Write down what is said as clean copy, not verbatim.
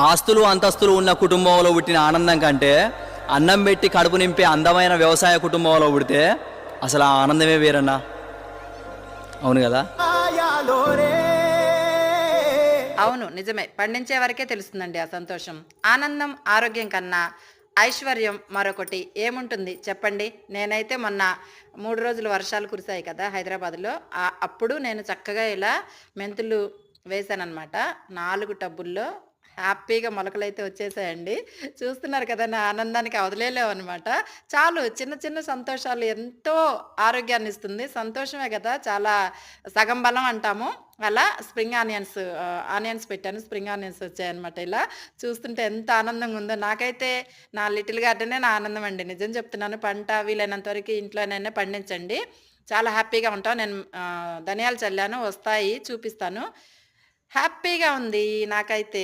ఆస్తులు అంతస్తులు ఉన్న కుటుంబంలో పుట్టిన ఆనందం కంటే అన్నం పెట్టి కడుపు నింపే అందమైన వ్యవసాయ కుటుంబంలో పుడితే అసలు ఆ ఆనందమే వేరన్నా. అవును కదా. అవును, నిజమే. పండించే వరకే తెలుస్తుందండి ఆ సంతోషం. ఆనందం, ఆరోగ్యం కన్నా ఐశ్వర్యం మరొకటి ఏముంటుంది చెప్పండి? నేనైతే మొన్న 3 రోజులు వర్షాలు కురిసాయి కదా హైదరాబాద్‌లో. అప్పుడు నేను చక్కగా ఇలా మెంతులు వేశాననమాట. 4 టబ్బుల్లో హ్యాపీగా మొలకలైతే వచ్చేసాయండి. చూస్తున్నారు కదా! నా ఆనందానికి అవధులేలేవనమాట. చాలు చిన్న చిన్న సంతోషాలు ఎంతో ఆరోగ్యాన్నిస్తుంది. సంతోషమే కదా! చాలా సగం బలం అంటాము. అలా స్ప్రింగ్ ఆనియన్స్ పెట్టాను. స్ప్రింగ్ ఆనియన్స్ వచ్చాయన్నమాట ఇలా. చూస్తుంటే ఎంత ఆనందంగా ఉందో. నాకైతే నా లిటిల్ గార్డెనే నా ఆనందం అండి. నిజం చెప్తున్నాను. పంట వీలైనంత వరకు ఇంట్లోనైనా పండించండి. చాలా హ్యాపీగా ఉంటాం. నేను ధనియాలు చల్లాను. వస్తాయి చూపిస్తాను. హ్యాపీగా ఉంది నాకైతే.